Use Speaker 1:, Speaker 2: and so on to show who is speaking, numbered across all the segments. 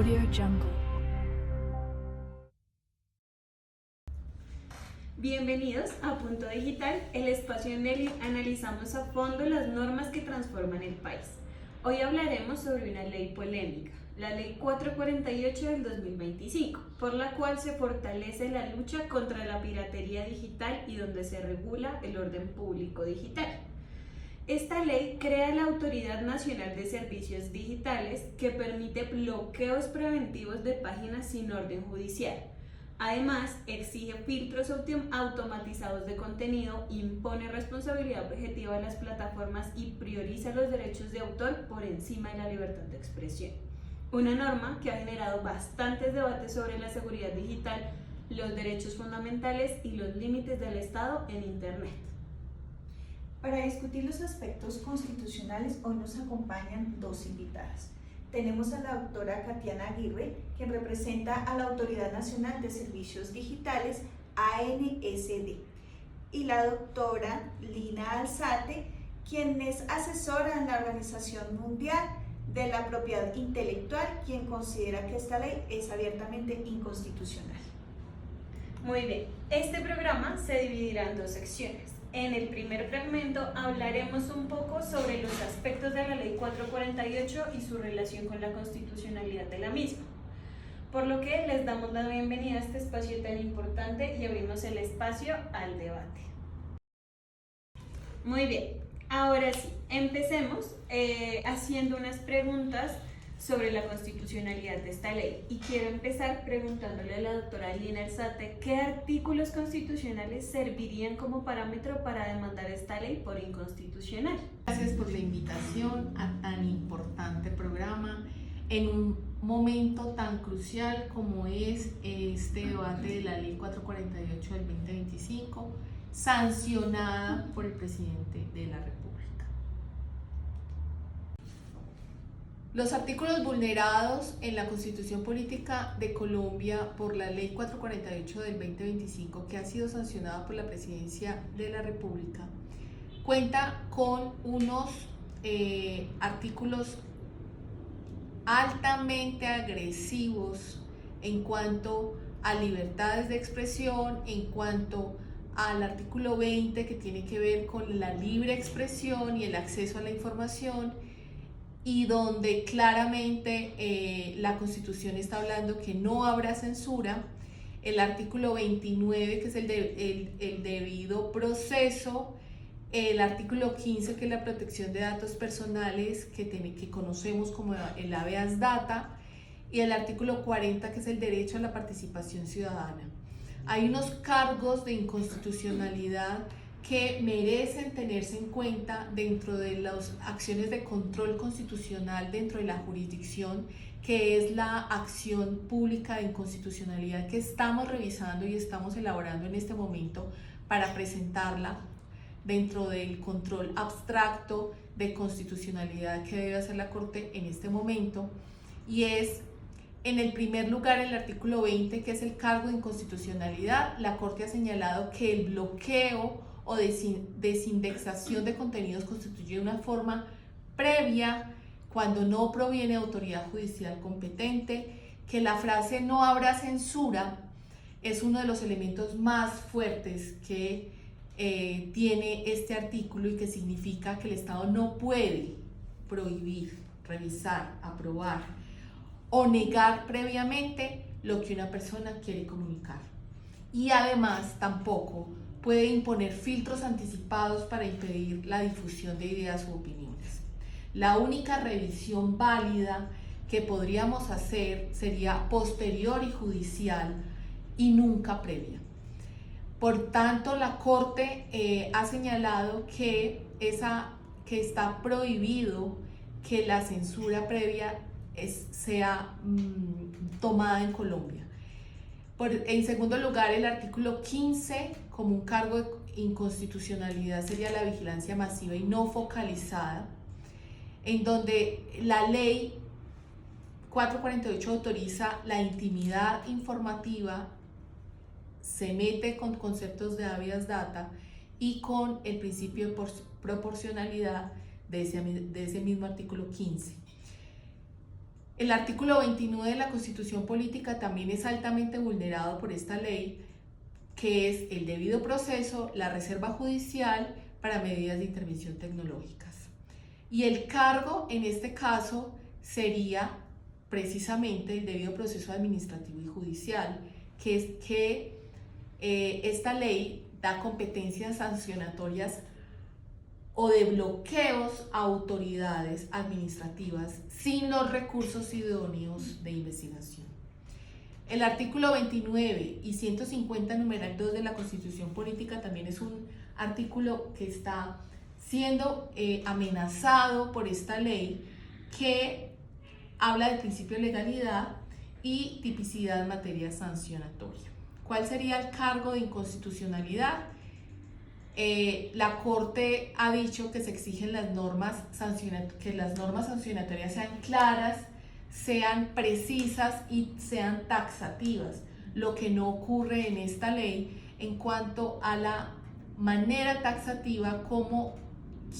Speaker 1: Audio Jungle.
Speaker 2: Bienvenidos a Punto Digital, el espacio en el que analizamos a fondo las normas que transforman el país. Hoy hablaremos sobre una ley polémica, la Ley 448 del 2025, por la cual se fortalece la lucha contra la piratería digital y donde se regula el orden público digital. Esta ley crea la Autoridad Nacional de Servicios Digitales, que permite bloqueos preventivos de páginas sin orden judicial. Además, exige filtros automatizados de contenido, impone responsabilidad objetiva a las plataformas y prioriza los derechos de autor por encima de la libertad de expresión. Una norma que ha generado bastantes debates sobre la seguridad digital, los derechos fundamentales y los límites del Estado en Internet.
Speaker 3: Para discutir los aspectos constitucionales, hoy nos acompañan dos invitadas. Tenemos a la doctora Katiana Aguirre, quien representa a la Autoridad Nacional de Servicios Digitales, ANSD, y la doctora Lina Alzate, quien es asesora en la Organización Mundial de la Propiedad Intelectual, quien considera que esta ley es abiertamente inconstitucional.
Speaker 2: Muy bien, este programa se dividirá en dos secciones. En el primer fragmento hablaremos un poco sobre los aspectos de la Ley 448 y su relación con la constitucionalidad de la misma. Por lo que les damos la bienvenida a este espacio tan importante y abrimos el espacio al debate. Muy bien, ahora sí, empecemos haciendo unas preguntas sobre la constitucionalidad de esta ley. Y quiero empezar preguntándole a la doctora Lina Alzate qué artículos constitucionales servirían como parámetro para demandar esta ley por inconstitucional.
Speaker 4: Gracias por la invitación a tan importante programa en un momento tan crucial como es este debate de la Ley 448 del 2025, sancionada por el presidente de la República. Los artículos vulnerados en la Constitución Política de Colombia por la Ley 448 del 2025, que ha sido sancionada por la Presidencia de la República, cuenta con unos artículos altamente agresivos en cuanto a libertades de expresión, en cuanto al artículo 20, que tiene que ver con la libre expresión y el acceso a la información, y donde claramente la Constitución está hablando que no habrá censura. El artículo 29, que es el debido proceso, el artículo 15, que es la protección de datos personales, que conocemos como el habeas data, y el artículo 40, que es el derecho a la participación ciudadana. Hay unos cargos de inconstitucionalidad que merecen tenerse en cuenta dentro de las acciones de control constitucional dentro de la jurisdicción, que es la acción pública de inconstitucionalidad que estamos revisando y estamos elaborando en este momento para presentarla dentro del control abstracto de constitucionalidad que debe hacer la Corte en este momento. Y es, en el primer lugar, el artículo 20, que es el cargo de inconstitucionalidad. La Corte ha señalado que el bloqueo o desindexación de contenidos constituye una forma previa cuando no proviene de autoridad judicial competente, que la frase "no habrá censura" es uno de los elementos más fuertes que tiene este artículo, y que significa que el Estado no puede prohibir, revisar, aprobar o negar previamente lo que una persona quiere comunicar. Y además tampoco puede imponer filtros anticipados para impedir la difusión de ideas u opiniones. La única revisión válida que podríamos hacer sería posterior y judicial, y nunca previa. Por tanto, la Corte ha señalado que está prohibido que la censura previa sea tomada en Colombia. En segundo lugar, el artículo 15, como un cargo de inconstitucionalidad, sería la vigilancia masiva y no focalizada, en donde la ley 448 autoriza la intimidad informativa, se mete con conceptos de habeas data y con el principio de proporcionalidad de ese mismo artículo 15. El artículo 29 de la Constitución Política también es altamente vulnerado por esta ley, que es el debido proceso, la reserva judicial para medidas de intervención tecnológicas. Y el cargo en este caso sería precisamente el debido proceso administrativo y judicial, que es que esta ley da competencias sancionatorias o de bloqueos a autoridades administrativas sin los recursos idóneos de investigación. El artículo 29 y 150 numeral 2 de la Constitución Política también es un artículo que está siendo amenazado por esta ley, que habla del principio de legalidad y tipicidad en materia sancionatoria. ¿Cuál sería el cargo de inconstitucionalidad? La Corte ha dicho que se exigen las normas sancionatorias sean claras, sean precisas y sean taxativas, lo que no ocurre en esta ley en cuanto a la manera taxativa como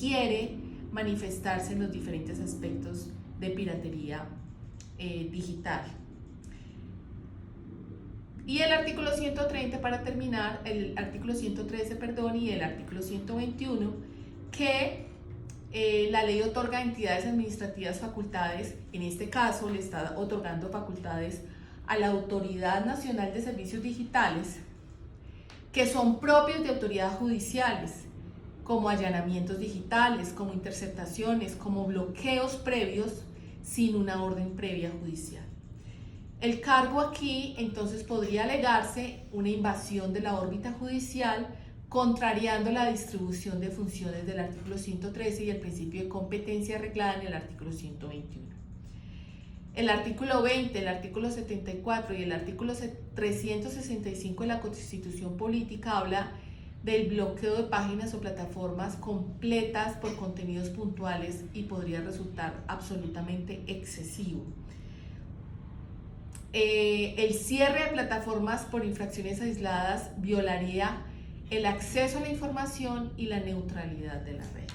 Speaker 4: quiere manifestarse en los diferentes aspectos de piratería digital. Y el artículo 130, para terminar, el artículo 113, perdón, y el artículo 121, que la ley otorga a entidades administrativas facultades, en este caso le está otorgando facultades a la Autoridad Nacional de Servicios Digitales, que son propios de autoridades judiciales, como allanamientos digitales, como interceptaciones, como bloqueos previos sin una orden previa judicial. El cargo aquí entonces podría alegarse una invasión de la órbita judicial, contrariando la distribución de funciones del artículo 113 y el principio de competencia arreglada en el artículo 121. El artículo 20, el artículo 74 y el artículo 365 de la Constitución Política habla del bloqueo de páginas o plataformas completas por contenidos puntuales y podría resultar absolutamente excesivo. El cierre de plataformas por infracciones aisladas violaría el acceso a la información y la neutralidad de la red.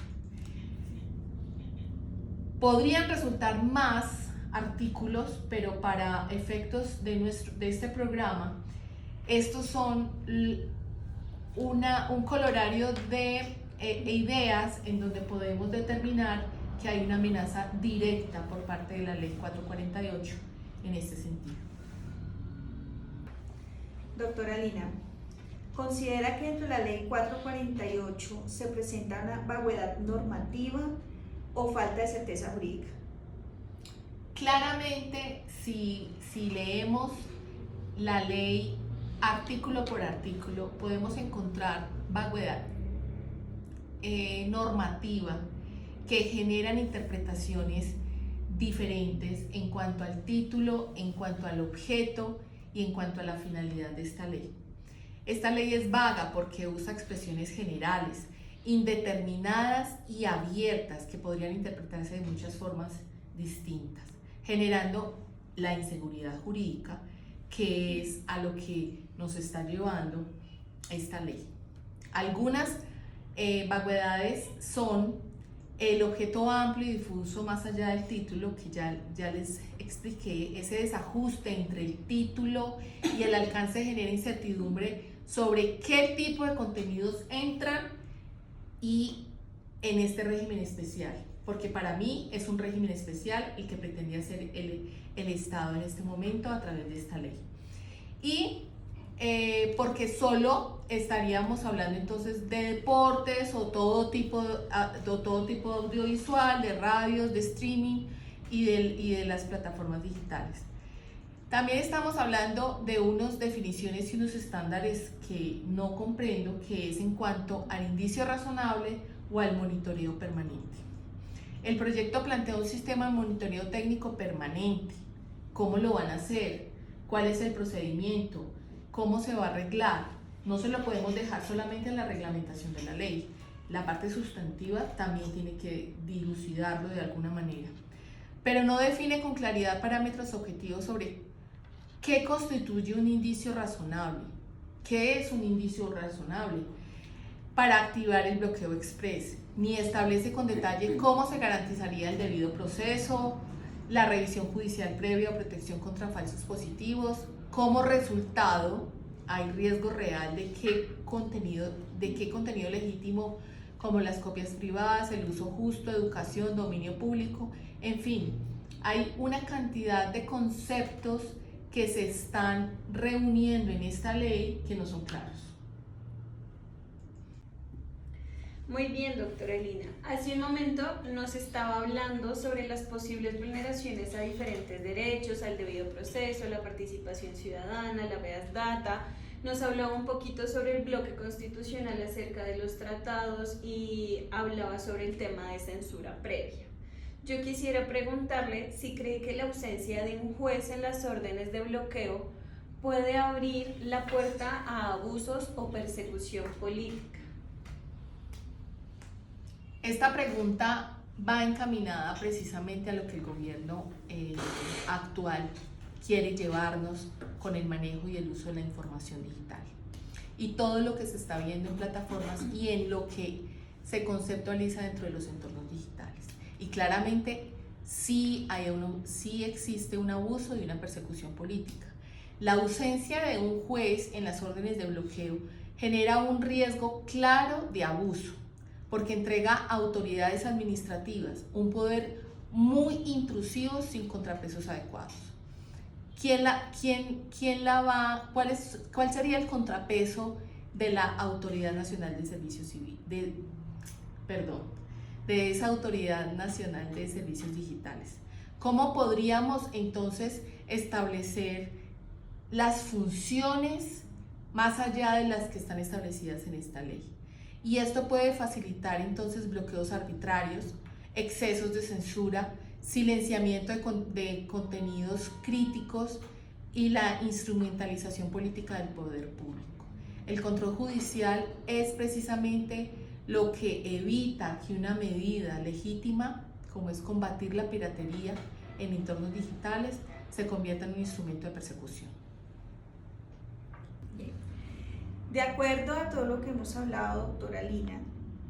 Speaker 4: Podrían resultar más artículos, pero para efectos de este programa, estos son un colorario de ideas en donde podemos determinar que hay una amenaza directa por parte de la Ley 448 en este sentido.
Speaker 3: Doctora Lina, ¿considera que dentro de la Ley 448 se presenta una vaguedad normativa o falta de certeza jurídica?
Speaker 4: Claramente, si leemos la ley artículo por artículo, podemos encontrar vaguedad normativa que generan interpretaciones diferentes en cuanto al título, en cuanto al objeto y en cuanto a la finalidad de esta ley. Esta ley es vaga porque usa expresiones generales, indeterminadas y abiertas que podrían interpretarse de muchas formas distintas, generando la inseguridad jurídica, que es a lo que nos está llevando esta ley. Algunas vaguedades son el objeto amplio y difuso más allá del título, que ya les expliqué. Ese desajuste entre el título y el alcance genera incertidumbre sobre qué tipo de contenidos entran y en este régimen especial, porque para mí es un régimen especial el que pretendía ser el Estado en este momento a través de esta ley. Y porque solo estaríamos hablando entonces de deportes o todo tipo de audiovisual, de radios, de streaming y de las plataformas digitales. También estamos hablando de unas definiciones y unos estándares que no comprendo, que es en cuanto al indicio razonable o al monitoreo permanente. El proyecto plantea un sistema de monitoreo técnico permanente. ¿Cómo lo van a hacer? ¿Cuál es el procedimiento? ¿Cómo se va a arreglar? No se lo podemos dejar solamente en la reglamentación de la ley. La parte sustantiva también tiene que dilucidarlo de alguna manera. Pero no define con claridad parámetros objetivos sobre qué constituye un indicio razonable. ¿Qué es un indicio razonable? Para activar el bloqueo express, ni establece con detalle cómo se garantizaría el debido proceso, la revisión judicial previa o protección contra falsos positivos. Como resultado, hay riesgo real de que contenido legítimo como las copias privadas, el uso justo, educación, dominio público, en fin, hay una cantidad de conceptos que se están reuniendo en esta ley que no son claros.
Speaker 2: Muy bien, doctora Lina. Hace un momento nos estaba hablando sobre las posibles vulneraciones a diferentes derechos, al debido proceso, a la participación ciudadana, la habeas data. Nos hablaba un poquito sobre el bloque constitucional acerca de los tratados y hablaba sobre el tema de censura previa. Yo quisiera preguntarle si cree que la ausencia de un juez en las órdenes de bloqueo puede abrir la puerta a abusos o persecución política.
Speaker 4: Esta pregunta va encaminada precisamente a lo que el gobierno actual quiere llevarnos con el manejo y el uso de la información digital. Y todo lo que se está viendo en plataformas y en lo que se conceptualiza dentro de los entornos digitales. Y claramente sí existe un abuso y una persecución política. La ausencia de un juez en las órdenes de bloqueo genera un riesgo claro de abuso, porque entrega a autoridades administrativas un poder muy intrusivo sin contrapesos adecuados. ¿Cuál sería el contrapeso de la Autoridad Nacional de Servicios de esa Autoridad Nacional de Servicios Digitales? ¿Cómo podríamos entonces establecer las funciones más allá de las que están establecidas en esta ley? Y esto puede facilitar entonces bloqueos arbitrarios, excesos de censura, silenciamiento de contenidos críticos y la instrumentalización política del poder público. El control judicial es precisamente lo que evita que una medida legítima, como es combatir la piratería en entornos digitales, se convierta en un instrumento de persecución.
Speaker 3: De acuerdo a todo lo que hemos hablado, doctora Lina,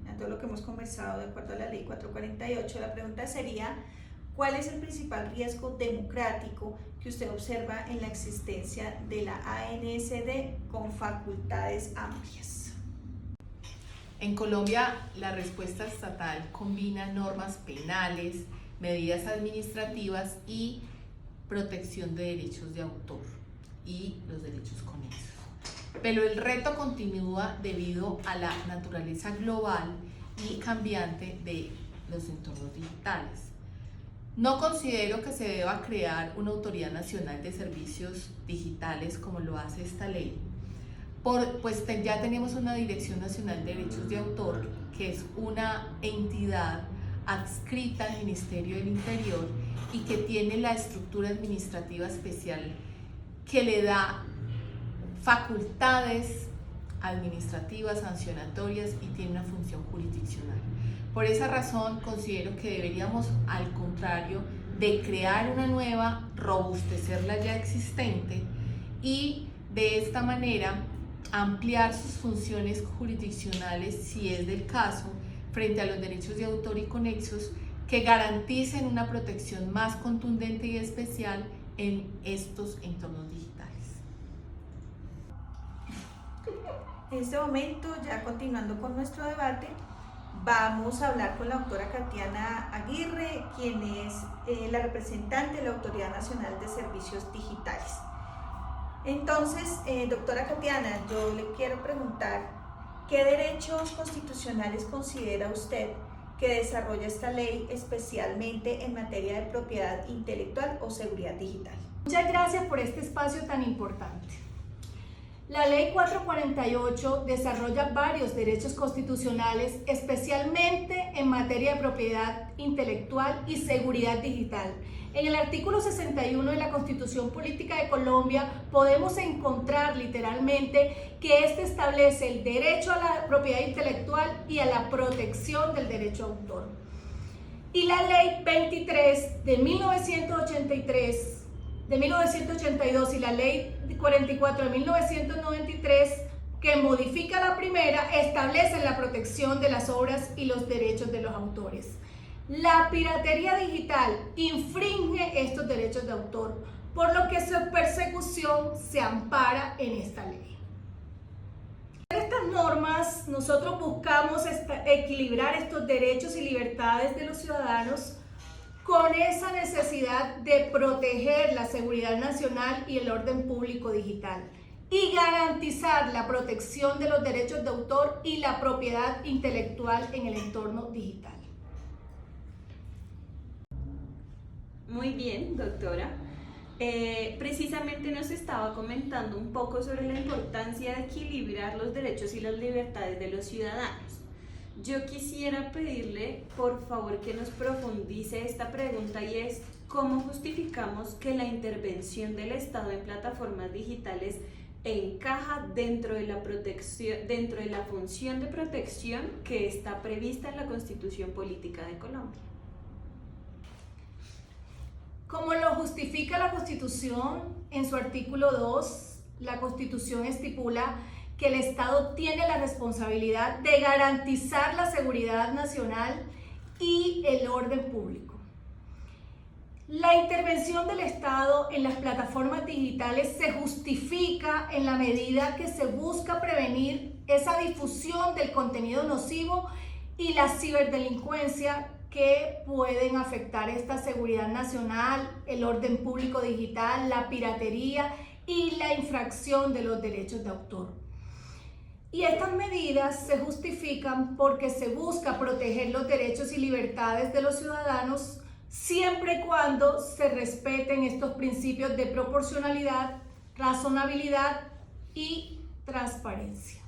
Speaker 3: a todo lo que hemos conversado de acuerdo a la ley 448, la pregunta sería: ¿cuál es el principal riesgo democrático que usted observa en la existencia de la ANSD con facultades amplias?
Speaker 4: En Colombia, la respuesta estatal combina normas penales, medidas administrativas y protección de derechos de autor y los derechos conexos. Pero el reto continúa debido a la naturaleza global y cambiante de los entornos digitales. No considero que se deba crear una Autoridad Nacional de Servicios Digitales como lo hace esta ley, pues ya tenemos una Dirección Nacional de Derechos de Autor, que es una entidad adscrita al Ministerio del Interior y que tiene la estructura administrativa especial que le da facultades administrativas, sancionatorias y tiene una función jurisdiccional. Por esa razón considero que deberíamos, al contrario de crear una nueva, robustecer la ya existente y de esta manera ampliar sus funciones jurisdiccionales, si es del caso, frente a los derechos de autor y conexos que garanticen una protección más contundente y especial en estos entornos digitales.
Speaker 3: En este momento, ya continuando con nuestro debate, vamos a hablar con la doctora Katiana Aguirre, quien es la representante de la Autoridad Nacional de Servicios Digitales. Entonces, doctora Katiana, yo le quiero preguntar, ¿qué derechos constitucionales considera usted que desarrolla esta ley, especialmente en materia de propiedad intelectual o seguridad digital?
Speaker 1: Muchas gracias por este espacio tan importante. La Ley 448 desarrolla varios derechos constitucionales, especialmente en materia de propiedad intelectual y seguridad digital. En el artículo 61 de la Constitución Política de Colombia podemos encontrar literalmente que este establece el derecho a la propiedad intelectual y a la protección del derecho a autor. Y la Ley 23 de 1982 y la Ley 44 de 1993, que modifica la primera, establecen la protección de las obras y los derechos de los autores. La piratería digital infringe estos derechos de autor, por lo que su persecución se ampara en esta ley. En estas normas, nosotros buscamos equilibrar estos derechos y libertades de los ciudadanos con esa necesidad de proteger la seguridad nacional y el orden público digital y garantizar la protección de los derechos de autor y la propiedad intelectual en el entorno digital.
Speaker 2: Muy bien, doctora. Precisamente nos estaba comentando un poco sobre la importancia de equilibrar los derechos y las libertades de los ciudadanos. Yo quisiera pedirle, por favor, que nos profundice esta pregunta y es, ¿cómo justificamos que la intervención del Estado en plataformas digitales encaja dentro de la función de protección que está prevista en la Constitución Política de Colombia?
Speaker 1: Como lo justifica la Constitución, en su artículo 2, la Constitución estipula que el Estado tiene la responsabilidad de garantizar la seguridad nacional y el orden público. La intervención del Estado en las plataformas digitales se justifica en la medida que se busca prevenir esa difusión del contenido nocivo y la ciberdelincuencia que pueden afectar esta seguridad nacional, el orden público digital, la piratería y la infracción de los derechos de autor. Y estas medidas se justifican porque se busca proteger los derechos y libertades de los ciudadanos siempre y cuando se respeten estos principios de proporcionalidad, razonabilidad y transparencia.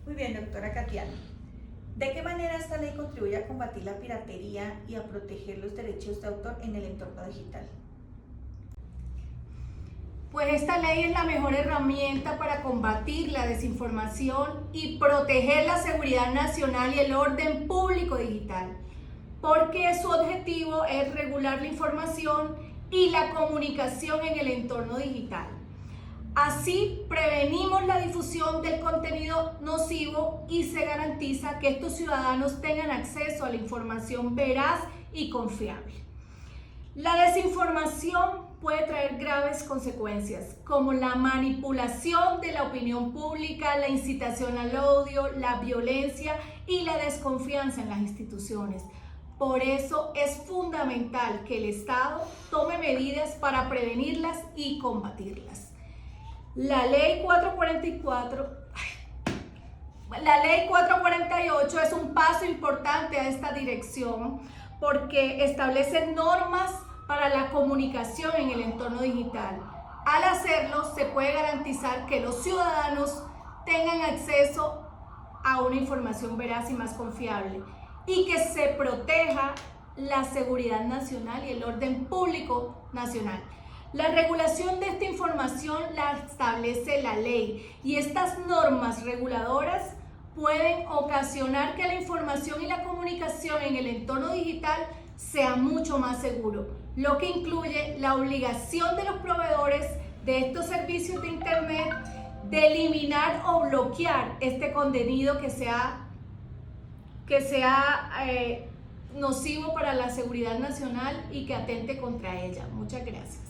Speaker 3: Muy bien, doctora Katiana. ¿De qué manera esta ley contribuye a combatir la piratería y a proteger los derechos de autor en el entorno digital?
Speaker 1: Pues esta ley es la mejor herramienta para combatir la desinformación y proteger la seguridad nacional y el orden público digital, porque su objetivo es regular la información y la comunicación en el entorno digital. Así prevenimos la difusión del contenido nocivo y se garantiza que estos ciudadanos tengan acceso a la información veraz y confiable. La desinformación puede traer graves consecuencias, como la manipulación de la opinión pública, la incitación al odio, la violencia y la desconfianza en las instituciones. Por eso es fundamental que el Estado tome medidas para prevenirlas y combatirlas. La ley 448 es un paso importante a esta dirección porque establece normas para la comunicación en el entorno digital. Al hacerlo, se puede garantizar que los ciudadanos tengan acceso a una información veraz y más confiable y que se proteja la seguridad nacional y el orden público nacional. La regulación de esta información la establece la ley y estas normas reguladoras pueden ocasionar que la información y la comunicación en el entorno digital sea mucho más seguro, lo que incluye la obligación de los proveedores de estos servicios de Internet de eliminar o bloquear este contenido que sea nocivo para la seguridad nacional y que atente contra ella. Muchas gracias.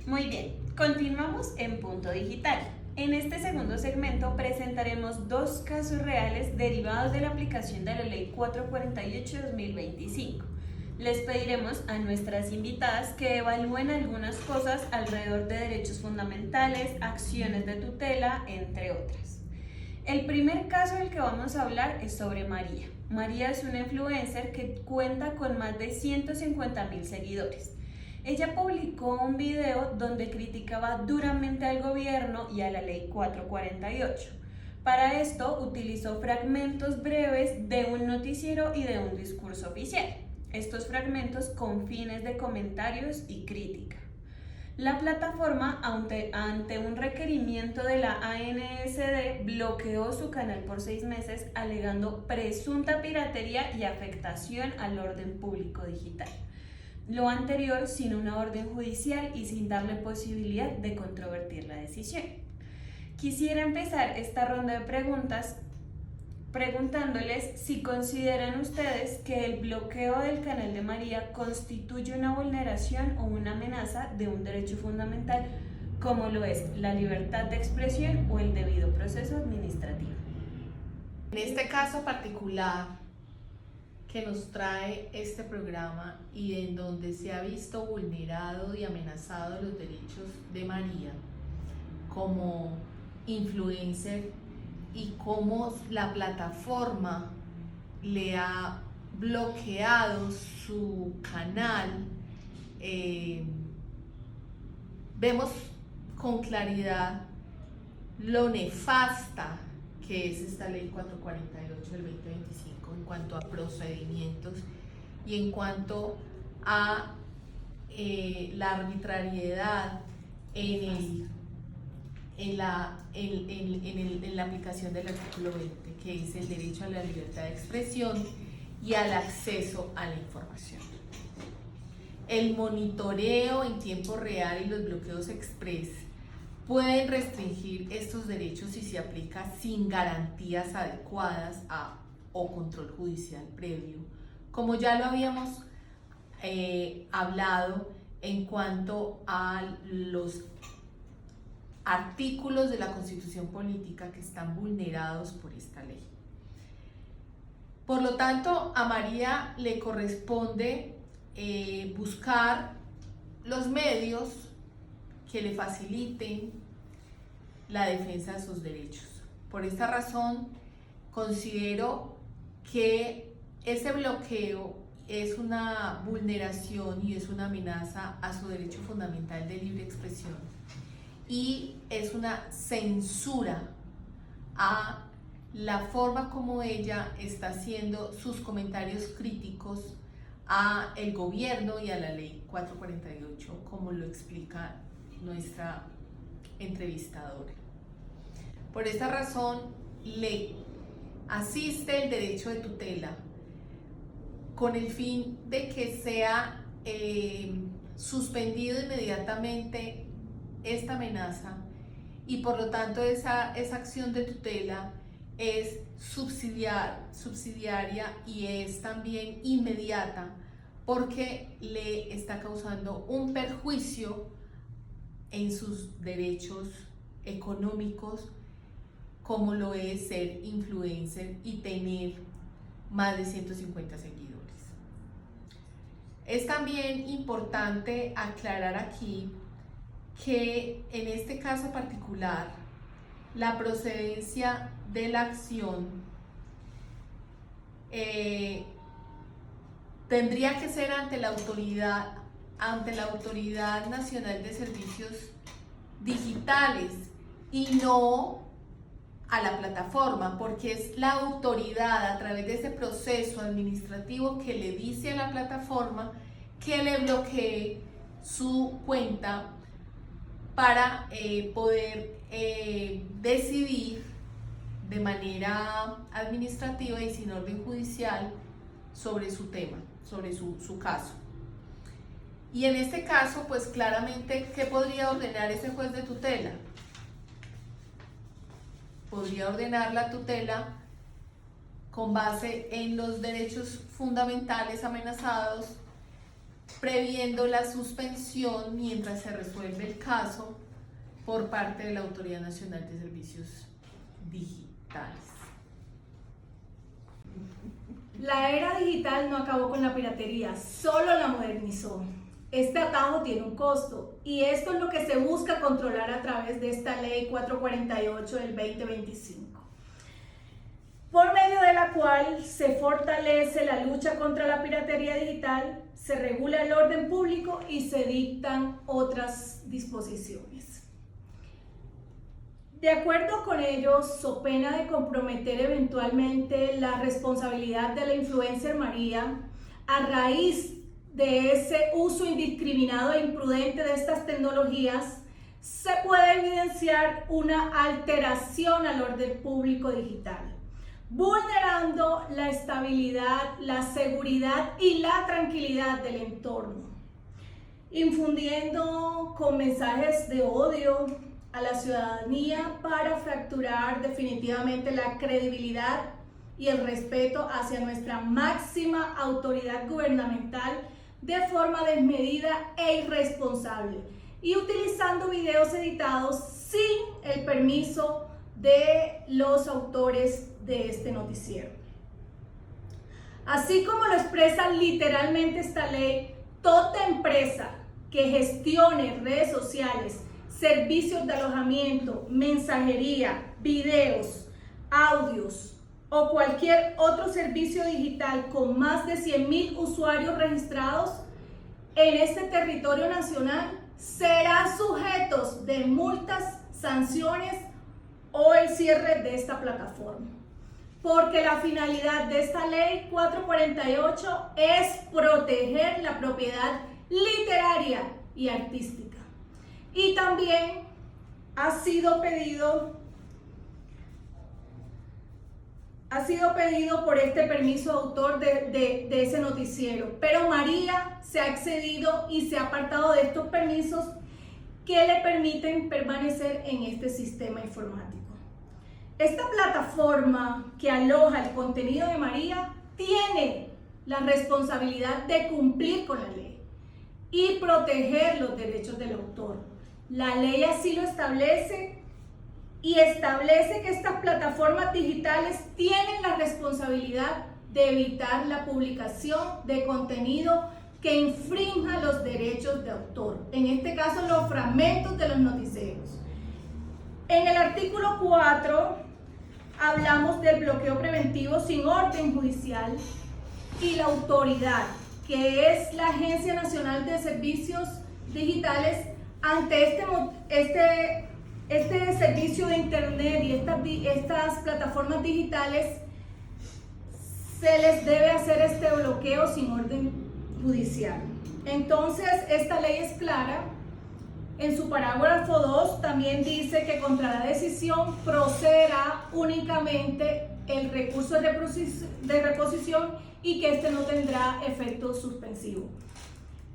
Speaker 2: Muy bien, continuamos en Punto Digital. En este segundo segmento presentaremos dos casos reales derivados de la aplicación de la Ley 448/2025. Les pediremos a nuestras invitadas que evalúen algunas cosas alrededor de derechos fundamentales, acciones de tutela, entre otras. El primer caso del que vamos a hablar es sobre María. María es una influencer que cuenta con más de 150,000 seguidores. Ella publicó un video donde criticaba duramente al gobierno y a la ley 448. Para esto utilizó fragmentos breves de un noticiero y de un discurso oficial. Estos fragmentos con fines de comentarios y crítica. La plataforma, ante un requerimiento de la ANSD, bloqueó su canal por 6 meses alegando presunta piratería y afectación al orden público digital. Lo anterior sin una orden judicial y sin darle posibilidad de controvertir la decisión. Quisiera empezar esta ronda de preguntas preguntándoles si consideran ustedes que el bloqueo del Canal de María constituye una vulneración o una amenaza de un derecho fundamental, como lo es la libertad de expresión o el debido proceso administrativo.
Speaker 4: En este caso particular que nos trae este programa y en donde se ha visto vulnerado y amenazado los derechos de María como influencer y cómo la plataforma le ha bloqueado su canal, vemos con claridad lo nefasta que es esta ley 448 del 2025 en cuanto a procedimientos y en cuanto a la arbitrariedad en la aplicación del artículo 20, que es el derecho a la libertad de expresión y al acceso a la información. El monitoreo en tiempo real y los bloqueos express pueden restringir estos derechos si se aplica sin garantías adecuadas o control judicial previo, como ya lo habíamos hablado en cuanto a los artículos de la Constitución Política que están vulnerados por esta ley. Por lo tanto, a María le corresponde buscar los medios que le faciliten la defensa de sus derechos. Por esta razón, considero que ese bloqueo es una vulneración y es una amenaza a su derecho fundamental de libre expresión y es una censura a la forma como ella está haciendo sus comentarios críticos a el gobierno y a la ley 448, como lo explica nuestra entrevistadora. Por esta razón, le asiste el derecho de tutela con el fin de que sea suspendido inmediatamente esta amenaza y por lo tanto esa acción de tutela es subsidiaria y es también inmediata porque le está causando un perjuicio en sus derechos económicos, como lo es ser influencer y tener más de 150 seguidores. Es también importante aclarar aquí que en este caso particular la procedencia de la acción tendría que ser ante la Autoridad Nacional de Servicios Digitales y no a la plataforma, porque es la autoridad a través de ese proceso administrativo que le dice a la plataforma que le bloquee su cuenta para poder decidir de manera administrativa y sin orden judicial sobre su tema, sobre su caso. Y en este caso, pues claramente, ¿qué podría ordenar ese juez de tutela? Podría ordenar la tutela con base en los derechos fundamentales amenazados, previendo la suspensión mientras se resuelve el caso por parte de la Autoridad Nacional de Servicios Digitales.
Speaker 1: La era digital no acabó con la piratería, solo la modernizó. Este atajo tiene un costo y esto es lo que se busca controlar a través de esta ley 448 del 2025, por medio de la cual se fortalece la lucha contra la piratería digital, se regula el orden público y se dictan otras disposiciones. De acuerdo con ello, so pena de comprometer eventualmente la responsabilidad de la influencer María a raíz de ese uso indiscriminado e imprudente de estas tecnologías, se puede evidenciar una alteración al orden público digital, vulnerando la estabilidad, la seguridad y la tranquilidad del entorno, infundiendo con mensajes de odio a la ciudadanía para fracturar definitivamente la credibilidad y el respeto hacia nuestra máxima autoridad gubernamental de forma desmedida e irresponsable y utilizando videos editados sin el permiso de los autores de este noticiero. Así como lo expresa literalmente esta ley, toda empresa que gestione redes sociales, servicios de alojamiento, mensajería, videos, audios o cualquier otro servicio digital con más de 100,000 usuarios registrados en este territorio nacional serán sujetos de multas, sanciones o el cierre de esta plataforma. Porque la finalidad de esta ley 448 es proteger la propiedad literaria y artística. Y también ha sido pedido por este permiso de autor de ese noticiero, pero María se ha excedido y se ha apartado de estos permisos que le permiten permanecer en este sistema informático. Esta plataforma que aloja el contenido de María tiene la responsabilidad de cumplir con la ley y proteger los derechos del autor. La ley así lo establece y establece que estas plataformas digitales tienen la responsabilidad de evitar la publicación de contenido que infrinja los derechos de autor, en este caso los fragmentos de los noticieros. En el artículo 4 hablamos del bloqueo preventivo sin orden judicial y la autoridad, que es la Agencia Nacional de Servicios Digitales, ante este servicio de internet y estas plataformas digitales, se les debe hacer este bloqueo sin orden judicial. Entonces, esta ley es clara. En su parágrafo 2 también dice que contra la decisión procederá únicamente el recurso de reposición y que este no tendrá efecto suspensivo.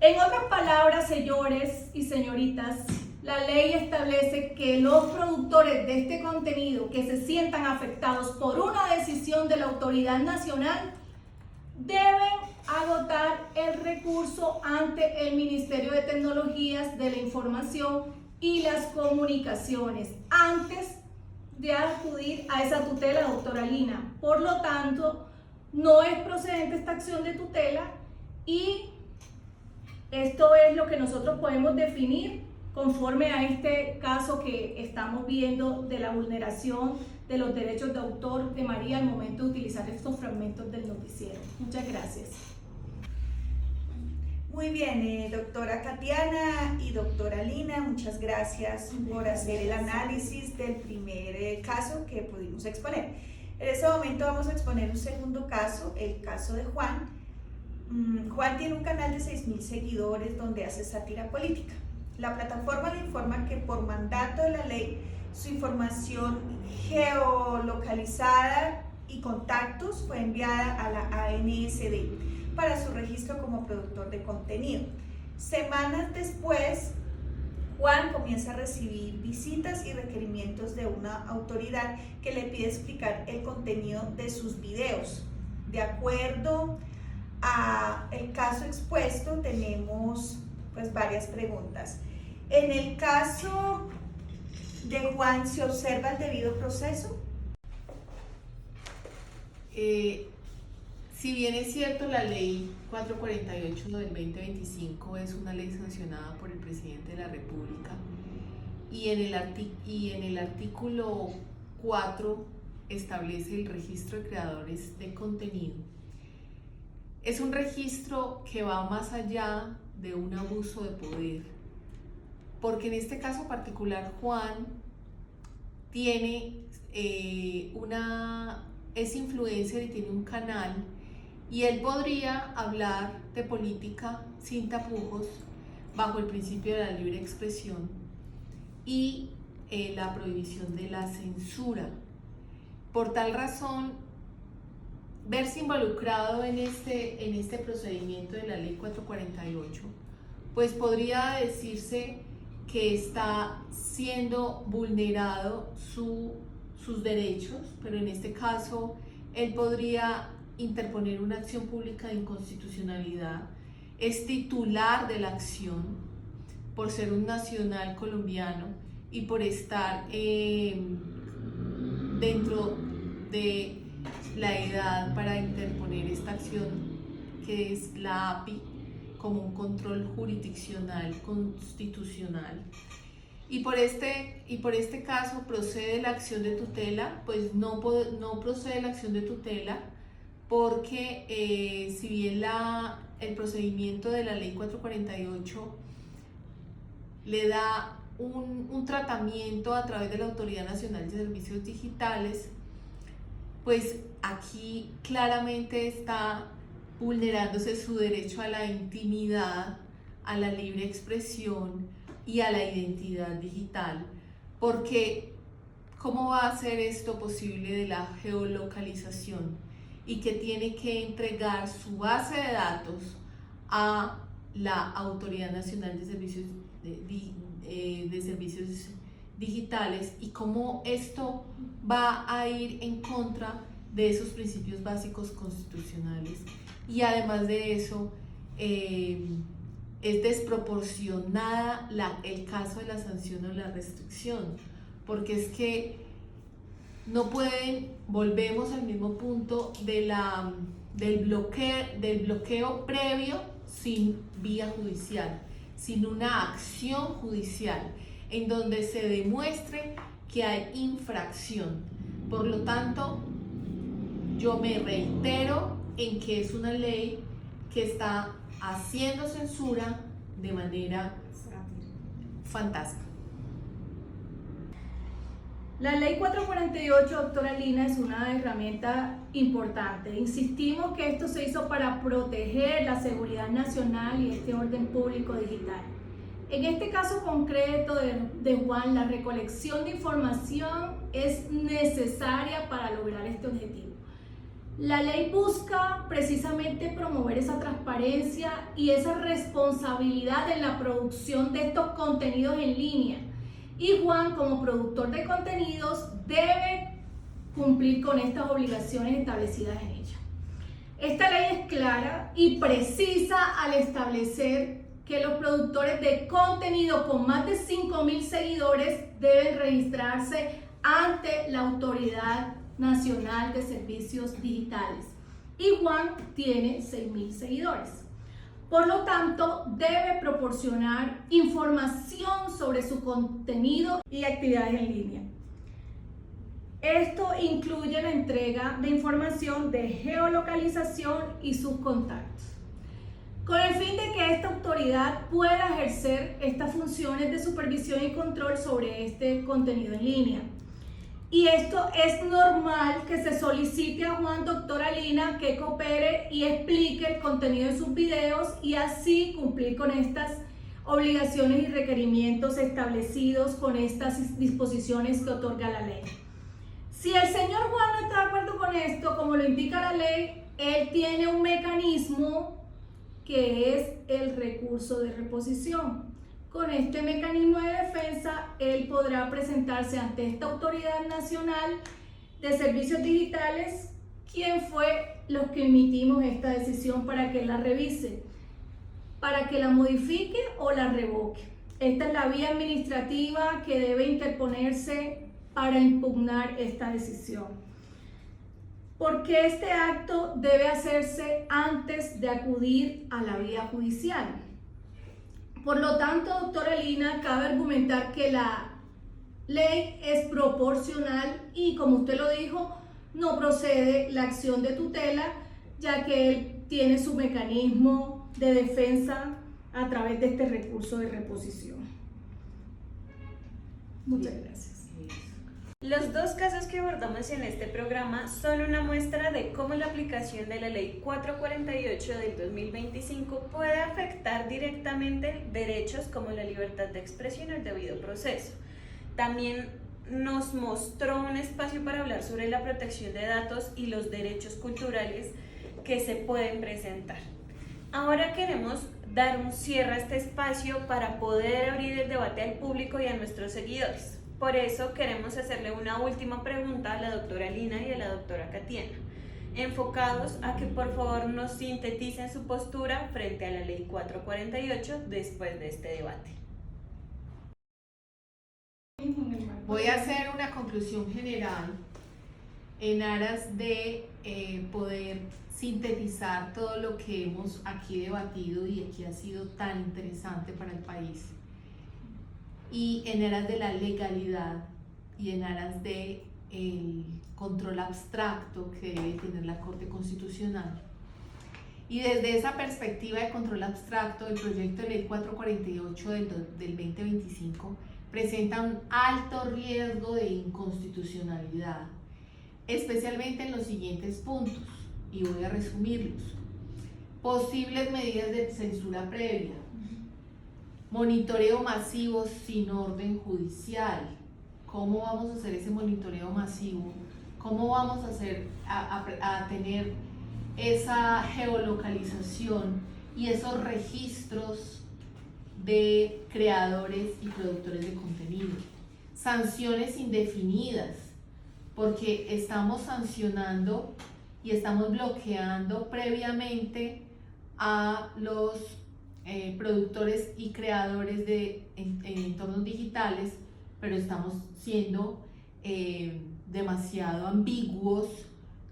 Speaker 1: En otras palabras, señores y señoritas, la ley establece que los productores de este contenido que se sientan afectados por una decisión de la autoridad nacional deben agotar el recurso ante el Ministerio de Tecnologías de la Información y las Comunicaciones antes de acudir a esa tutela, doctora Lina. Por lo tanto, no es procedente esta acción de tutela y esto es lo que nosotros podemos definir conforme a este caso que estamos viendo de la vulneración de los derechos de autor de María al momento de utilizar estos fragmentos del noticiero. Muchas gracias.
Speaker 3: Muy bien, doctora Katiana y doctora Lina, muchas gracias por hacer el análisis del primer caso que pudimos exponer. En este momento vamos a exponer un segundo caso, el caso de Juan. Juan tiene un canal de 6,000 seguidores donde hace sátira política. La plataforma le informa que por mandato de la ley su información geolocalizada y contactos fue enviada a la ANSD para su registro como productor de contenido. Semanas después, Juan comienza a recibir visitas y requerimientos de una autoridad que le pide explicar el contenido de sus videos. De acuerdo a el caso expuesto, tenemos pues varias preguntas. En el caso de Juan, ¿se observa el debido proceso?
Speaker 4: Si bien es cierto, la ley 448 del 2025 es una ley sancionada por el presidente de la República y en el artículo 4 establece el registro de creadores de contenido. Es un registro que va más allá de un abuso de poder, porque en este caso particular Juan tiene es influencer y tiene un canal y él podría hablar de política sin tapujos bajo el principio de la libre expresión y la prohibición de la censura. Por tal razón, verse involucrado en este procedimiento de la ley 448, pues podría decirse que está siendo vulnerado sus derechos, pero en este caso él podría interponer una acción pública de inconstitucionalidad, es titular de la acción por ser un nacional colombiano y por estar dentro de la edad para interponer esta acción, que es la API, como un control jurisdiccional constitucional. Y por este caso procede la acción de tutela. Pues no procede la acción de tutela porque si bien el procedimiento de la ley 448 le da un tratamiento a través de la Autoridad Nacional de Servicios Digitales, pues aquí claramente está vulnerándose su derecho a la intimidad, a la libre expresión y a la identidad digital, porque ¿cómo va a ser esto posible de la geolocalización y que tiene que entregar su base de datos a la Autoridad Nacional de Servicios Digitales, y cómo esto va a ir en contra de esos principios básicos constitucionales? Y además de eso, es desproporcionada el caso de la sanción o la restricción, porque es que no pueden, volvemos al mismo punto del bloqueo previo sin vía judicial, sin una acción judicial en donde se demuestre que hay infracción. Por lo tanto, yo me reitero en que es una ley que está haciendo censura de manera fantástica.
Speaker 1: La ley 448, doctora Lina, es una herramienta importante. Insistimos que esto se hizo para proteger la seguridad nacional y este orden público digital. En este caso concreto de Juan, la recolección de información es necesaria para lograr este objetivo. La ley busca precisamente promover esa transparencia y esa responsabilidad en la producción de estos contenidos en línea. Y Juan, como productor de contenidos, debe cumplir con estas obligaciones establecidas en ella. Esta ley es clara y precisa al establecer que los productores de contenido con más de 5.000 seguidores deben registrarse ante la Autoridad Nacional de Servicios Digitales. Y Juan tiene 6.000 seguidores. Por lo tanto, debe proporcionar información sobre su contenido y actividades en línea. Esto incluye la entrega de información de geolocalización y sus contactos, con el fin de que esta autoridad pueda ejercer estas funciones de supervisión y control sobre este contenido en línea. Y esto es normal que se solicite a Juan, doctora Lina, que coopere y explique el contenido de sus videos y así cumplir con estas obligaciones y requerimientos establecidos con estas disposiciones que otorga la ley. Si el señor Juan no está de acuerdo con esto, como lo indica la ley, él tiene un mecanismo que es el recurso de reposición. Con este mecanismo de defensa, él podrá presentarse ante esta Autoridad Nacional de Servicios Digitales, quien fue los que emitimos esta decisión, para que la revise, para que la modifique o la revoque. Esta es la vía administrativa que debe interponerse para impugnar esta decisión, porque este acto debe hacerse antes de acudir a la vía judicial. Por lo tanto, doctora Lina, cabe argumentar que la ley es proporcional y, como usted lo dijo, no procede la acción de tutela, ya que él tiene su mecanismo de defensa a través de este recurso de reposición. Muchas gracias.
Speaker 2: Los dos casos que abordamos en este programa son una muestra de cómo la aplicación de la Ley 448 del 2025 puede afectar directamente derechos como la libertad de expresión y el debido proceso. También nos mostró un espacio para hablar sobre la protección de datos y los derechos culturales que se pueden presentar. Ahora queremos dar un cierre a este espacio para poder abrir el debate al público y a nuestros seguidores. Por eso queremos hacerle una última pregunta a la doctora Lina y a la doctora Katiana. enfocados a que por favor nos sinteticen su postura frente a la Ley 448 después de este debate.
Speaker 4: Voy a hacer una conclusión general en aras de poder sintetizar todo lo que hemos aquí debatido y que ha sido tan interesante para el país, y en aras de la legalidad y en aras de el control abstracto que debe tener la Corte Constitucional. Y desde esa perspectiva de control abstracto, el proyecto de ley 448 del 2025 presenta un alto riesgo de inconstitucionalidad, especialmente en los siguientes puntos, y voy a resumirlos. Posibles medidas de censura previa, monitoreo masivo sin orden judicial. ¿Cómo vamos a hacer ese monitoreo masivo? ¿Cómo vamos a hacer a tener esa geolocalización y esos registros de creadores y productores de contenido? Sanciones indefinidas, porque estamos sancionando y estamos bloqueando previamente a los productores y creadores en entornos digitales, pero estamos siendo demasiado ambiguos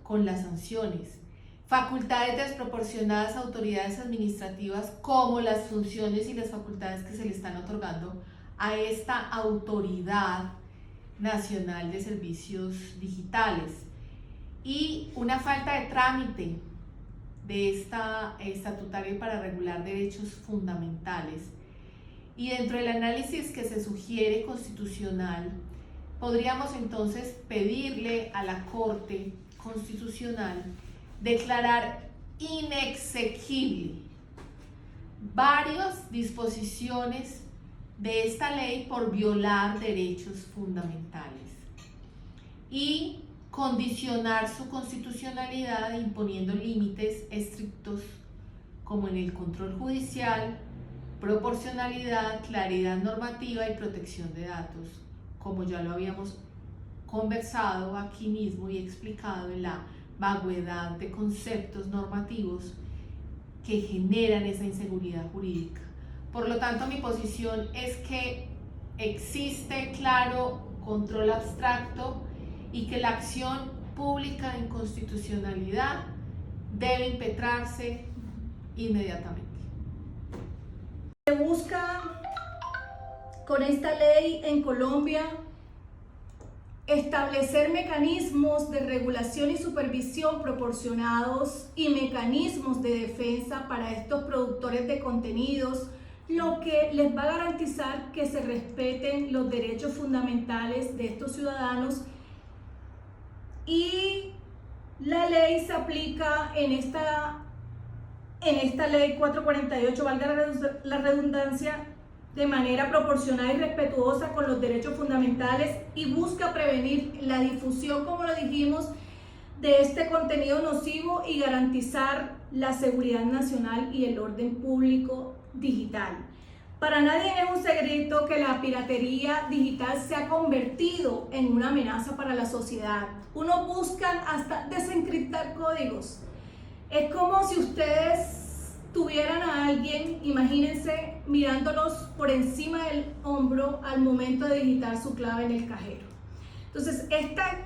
Speaker 4: con las sanciones. Facultades desproporcionadas a autoridades administrativas, como las funciones y las facultades que se le están otorgando a esta Autoridad Nacional de Servicios Digitales, y una falta de trámite de esta estatutaria para regular derechos fundamentales. Y dentro del análisis que se sugiere constitucional, podríamos entonces pedirle a la Corte Constitucional declarar inexequible varias disposiciones de esta ley por violar derechos fundamentales y condicionar su constitucionalidad imponiendo límites estrictos como en el control judicial, proporcionalidad, claridad normativa y protección de datos, como ya lo habíamos conversado aquí mismo y explicado en la vaguedad de conceptos normativos que generan esa inseguridad jurídica. Por lo tanto, mi posición es que existe claro control abstracto y que la acción pública de inconstitucionalidad debe impetrarse inmediatamente.
Speaker 1: Se busca con esta ley en Colombia establecer mecanismos de regulación y supervisión proporcionados y mecanismos de defensa para estos productores de contenidos, lo que les va a garantizar que se respeten los derechos fundamentales de estos ciudadanos. Y la ley se aplica en esta ley 448, valga la redundancia, de manera proporcionada y respetuosa con los derechos fundamentales, y busca prevenir la difusión, como lo dijimos, de este contenido nocivo y garantizar la seguridad nacional y el orden público digital. Para nadie es un secreto que la piratería digital se ha convertido en una amenaza para la sociedad. Uno busca hasta desencriptar códigos. Es como si ustedes tuvieran a alguien, imagínense, mirándolos por encima del hombro al momento de digitar su clave en el cajero. Entonces,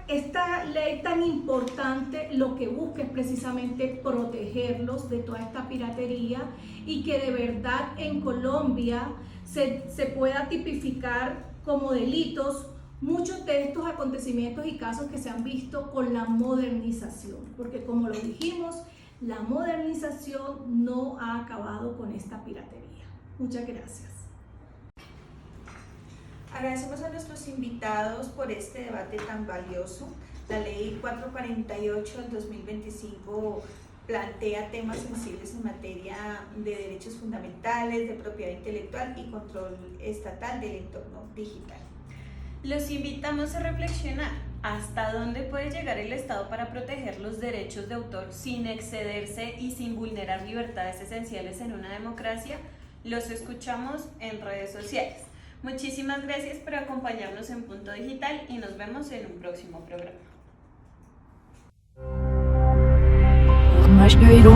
Speaker 1: esta ley tan importante lo que busca es precisamente protegerlos de toda esta piratería y que de verdad en Colombia se pueda tipificar como delitos muchos de estos acontecimientos y casos que se han visto con la modernización, porque como lo dijimos, la modernización no ha acabado con esta piratería. Muchas gracias.
Speaker 3: Agradecemos a nuestros invitados por este debate tan valioso. La ley 448 del 2025 plantea temas sensibles en materia de derechos fundamentales, de propiedad intelectual y control estatal del entorno digital.
Speaker 2: Los invitamos a reflexionar hasta dónde puede llegar el Estado para proteger los derechos de autor sin excederse y sin vulnerar libertades esenciales en una democracia. Los escuchamos en redes sociales. Muchísimas gracias por acompañarnos en Punto Digital y nos vemos en un próximo programa.
Speaker 5: Maşgöyro.